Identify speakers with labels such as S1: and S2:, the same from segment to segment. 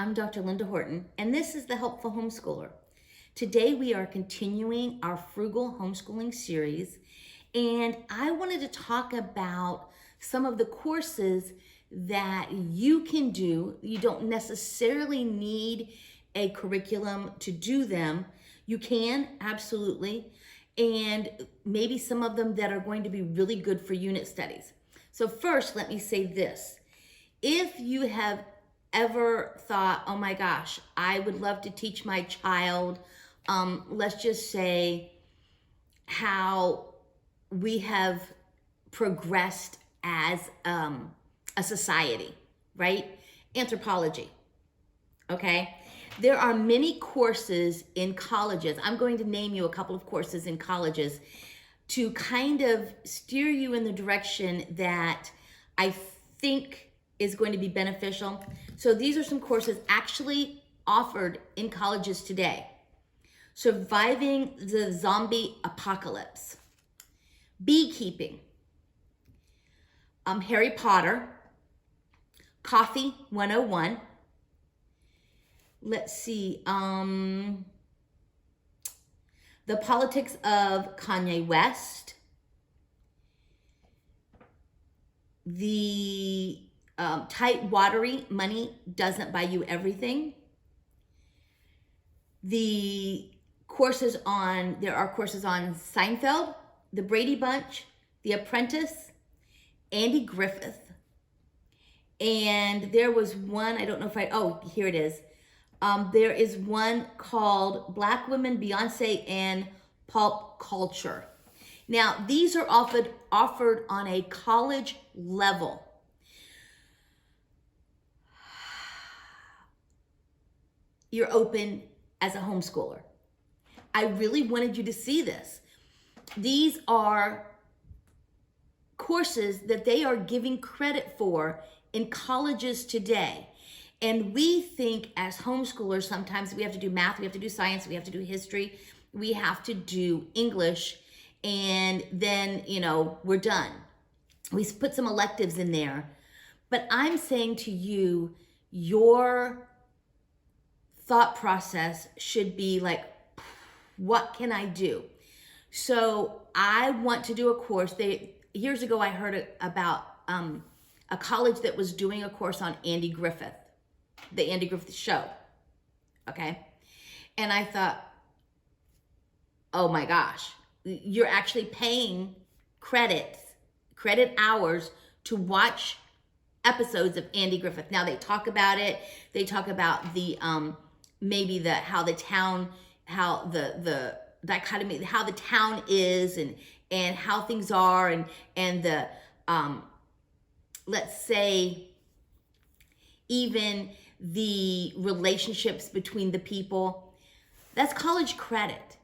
S1: I'm Dr. Linda Horton, and this is the Helpful Homeschooler. Today we are continuing our Frugal Homeschooling series, and I wanted to talk about some of the courses that you can do. You don't necessarily need a curriculum to do them. You can, absolutely, and maybe some of them that are going to be really good for unit studies. So first, let me say this. If you have ever thought, oh my gosh, I would love to teach my child, let's just say how we have progressed as a society, right? Anthropology, okay? There are many courses in colleges. I'm going to name you a couple of courses in colleges to kind of steer you in the direction that I think is going to be beneficial. So these are some courses actually offered in colleges today. Surviving the Zombie Apocalypse, Beekeeping, Harry Potter, Coffee 101, let's see, The Politics of Kanye West, the Tight Watery Money Doesn't Buy You Everything. There are courses on Seinfeld, The Brady Bunch, The Apprentice, Andy Griffith. And there was one, I don't know if here it is. There is one called Black Women, Beyonce, and Pop Culture. Now, these are offered on a college level. You're open as a homeschooler. I really wanted you to see this. These are courses that they are giving credit for in colleges today. And we think as homeschoolers, sometimes we have to do math, we have to do science, we have to do history, we have to do English, and then, we're done. We put some electives in there. But I'm saying to you, your thought process should be like, what can I do? So I want to do a course. Years ago, I heard about a college that was doing a course on Andy Griffith, the Andy Griffith Show, okay? And I thought, oh my gosh, you're actually paying credit hours to watch episodes of Andy Griffith. Now they talk about it. They talk about the how the town is and how things are and the let's say even the relationships between the people. That's college credit.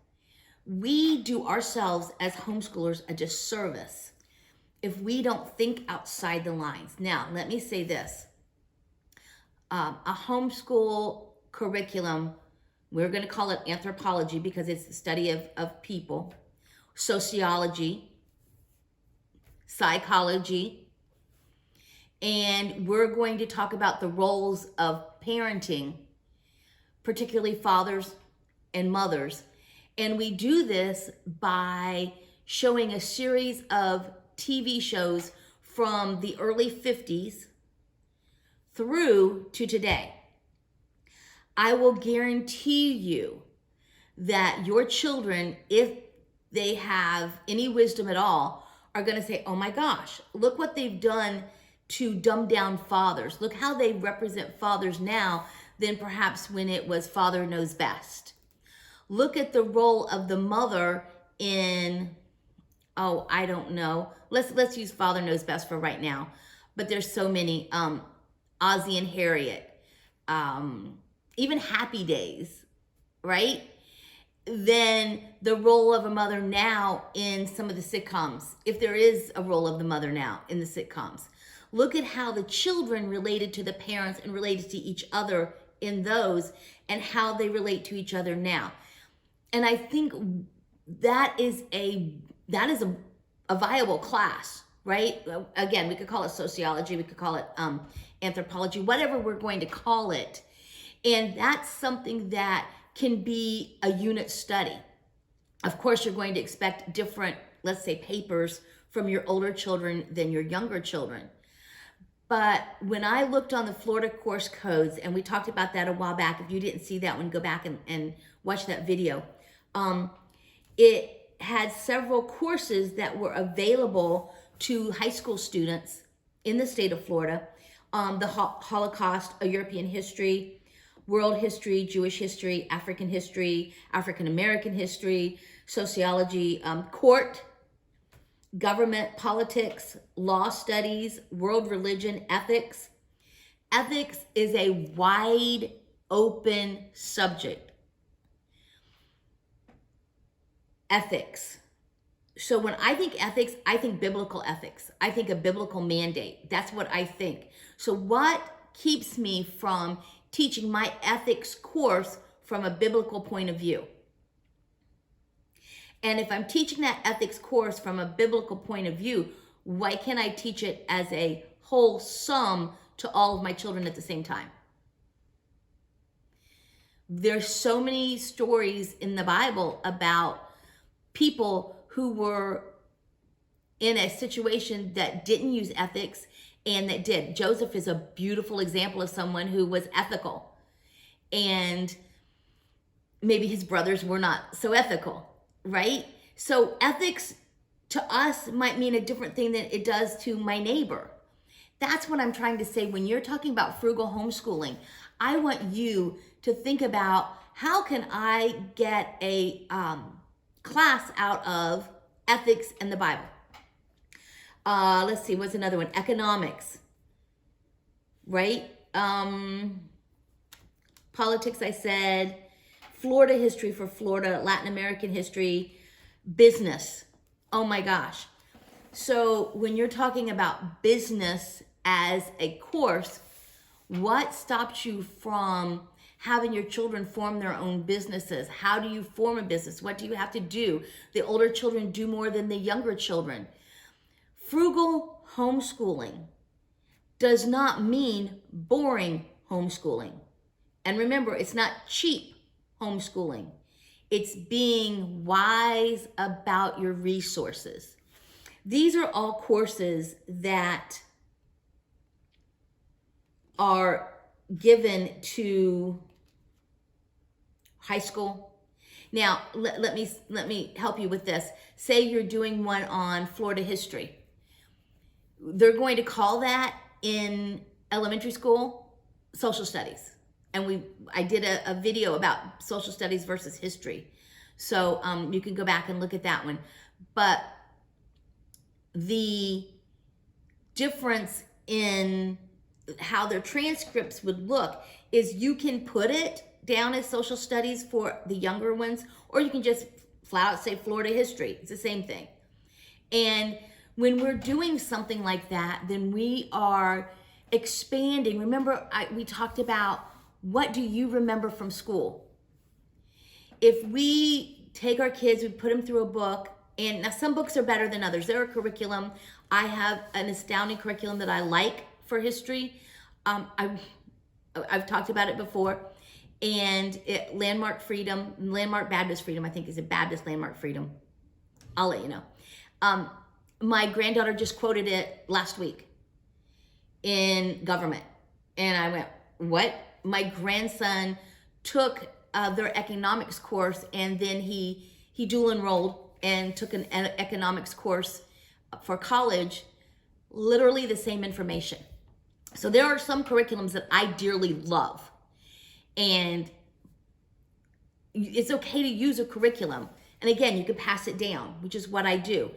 S1: We do ourselves as homeschoolers a disservice if we don't think outside the lines. Now, let me say this. A homeschool curriculum, we're going to call it anthropology because it's the study of people, sociology, psychology, and we're going to talk about the roles of parenting, particularly fathers and mothers. And we do this by showing a series of TV shows from the early 50s through to today. I will guarantee you that your children, if they have any wisdom at all, are going to say, oh my gosh, look what they've done to dumb down fathers. Look how they represent fathers now than perhaps when it was father knows best. Look at the role of the mother in, I don't know. Let's use father knows best for right now. But there's so many, Ozzie and Harriet, even Happy Days, right? Then the role of a mother now in some of the sitcoms, if there is a role of the mother now in the sitcoms. Look at how the children related to the parents and related to each other in those and how they relate to each other now. And I think that is a viable class, right? Again, we could call it sociology, we could call it anthropology, whatever we're going to call it. And that's something that can be a unit study. Of course, you're going to expect different, let's say, papers from your older children than your younger children. But when I looked on the Florida course codes, and we talked about that a while back, if you didn't see that one, go back and watch that video. It had several courses that were available to high school students in the state of Florida. The Holocaust, a European history, world history, Jewish history, African history, African American history, sociology, court, government, politics, law studies, world religion, ethics. Ethics is a wide open subject. Ethics. So when I think ethics, I think biblical ethics. I think a biblical mandate. That's what I think. So what keeps me from teaching my ethics course from a biblical point of view? And if I'm teaching that ethics course from a biblical point of view, why can't I teach it as a whole sum to all of my children at the same time? There's so many stories in the Bible about people who were in a situation that didn't use ethics and that did. Joseph is a beautiful example of someone who was ethical. And maybe his brothers were not so ethical. Right? So ethics to us might mean a different thing than it does to my neighbor. That's what I'm trying to say. When you're talking about frugal homeschooling, I want you to think about, how can I get a class out of ethics and the Bible? Let's see, what's another one? Economics, right? Politics, I said. Florida history for Florida, Latin American history, business. Oh my gosh. So when you're talking about business as a course, what stops you from having your children form their own businesses? How do you form a business? What do you have to do? The older children do more than the younger children. Frugal homeschooling does not mean boring homeschooling. And remember, it's not cheap homeschooling. It's being wise about your resources. These are all courses that are given to high school. Now, let me help you with this. Say you're doing one on Florida history. They're going to call that in elementary school social studies. And I did a video about social studies versus history. So you can go back and look at that one. But the difference in how their transcripts would look is you can put it down as social studies for the younger ones, or you can just flat out say Florida history. It's the same thing. And when we're doing something like that, then we are expanding. Remember, we talked about, what do you remember from school? If we take our kids, we put them through a book, and now some books are better than others. They're a curriculum. I have an astounding curriculum that I like for history. I've talked about it before. And Landmark Baptist Freedom, I think is a Baptist Landmark Freedom. I'll let you know. My granddaughter just quoted it last week in government. And I went, what? My grandson took their economics course, and then he dual enrolled and took an economics course for college, literally the same information. So there are some curriculums that I dearly love, and it's okay to use a curriculum. And again, you can pass it down, which is what I do.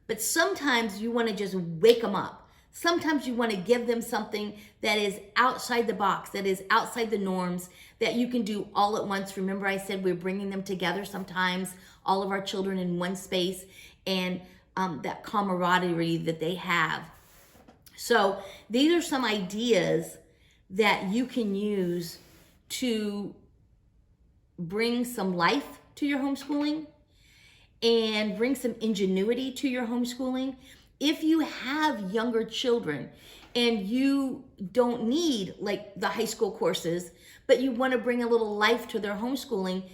S1: But sometimes you want to just wake them up. Sometimes you want to give them something that is outside the box, that is outside the norms, that you can do all at once. Remember, I said we're bringing them together sometimes, all of our children in one space, and that camaraderie that they have. So these are some ideas that you can use to bring some life to your homeschooling and bring some ingenuity to your homeschooling. If you have younger children and you don't need like the high school courses, but you want to bring a little life to their homeschooling,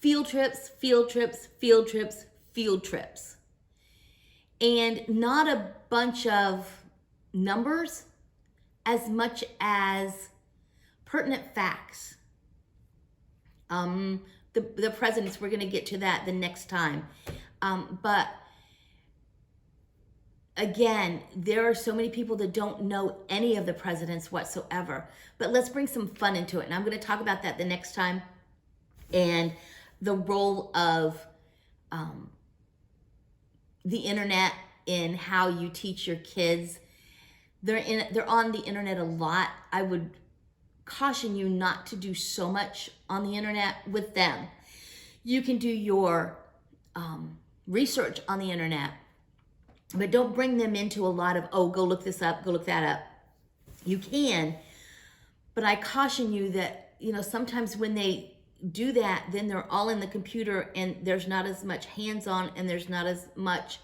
S1: field trips, field trips, field trips, field trips. And not a bunch of numbers as much as pertinent facts. The presidents, we're going to get to that the next time. But again, there are so many people that don't know any of the presidents whatsoever. But let's bring some fun into it. And I'm going to talk about that the next time. And the role of the internet in how you teach your kids. They're on the internet a lot. I would caution you not to do so much on the internet with them. You can do your research on the internet, but don't bring them into a lot of, oh, go look this up, go look that up. You can, but I caution you that, sometimes when they do that, then they're all in the computer and there's not as much hands-on and there's not as much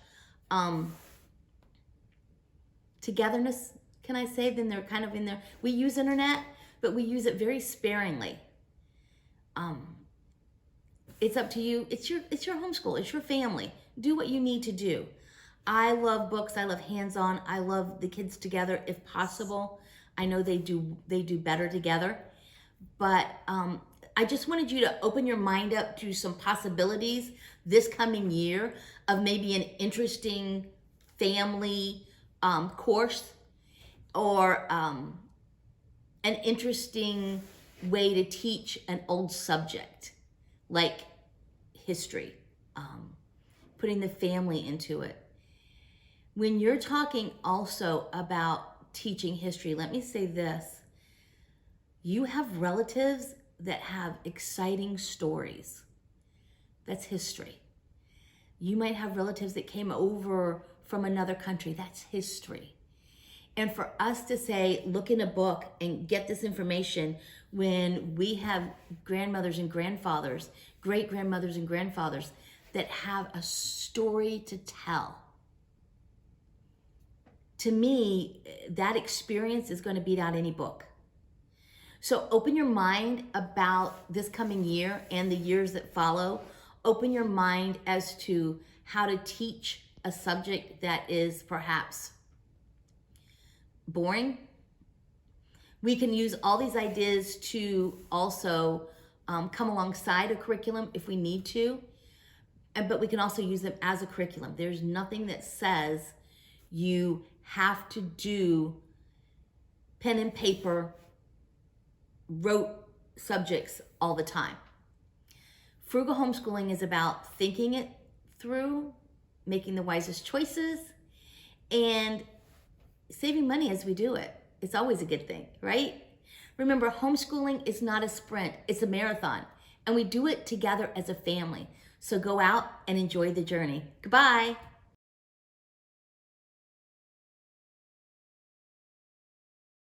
S1: togetherness, can I say? Then they're kind of in there. We use internet, but we use it very sparingly. It's up to you. It's your homeschool. It's your family. Do what you need to do. I love books. I love hands-on. I love the kids together if possible. I know they do better together. But I just wanted you to open your mind up to some possibilities this coming year of maybe an interesting family course or an interesting way to teach an old subject like history, putting the family into it. When you're talking also about teaching history, let me say this. You have relatives that have exciting stories. That's history. You might have relatives that came over from another country. That's history. And for us to say, look in a book and get this information when we have grandmothers and grandfathers, great-grandmothers and grandfathers that have a story to tell. To me, that experience is going to beat out any book. So open your mind about this coming year and the years that follow. Open your mind as to how to teach a subject that is perhaps boring. We can use all these ideas to also come alongside a curriculum if we need to, but we can also use them as a curriculum. There's nothing that says you have to do pen and paper, rote subjects all the time. Frugal homeschooling is about thinking it through, making the wisest choices, and saving money as we do it. It's always a good thing, right? Remember, homeschooling is not a sprint, it's a marathon, and we do it together as a family. So go out and enjoy the journey. Goodbye.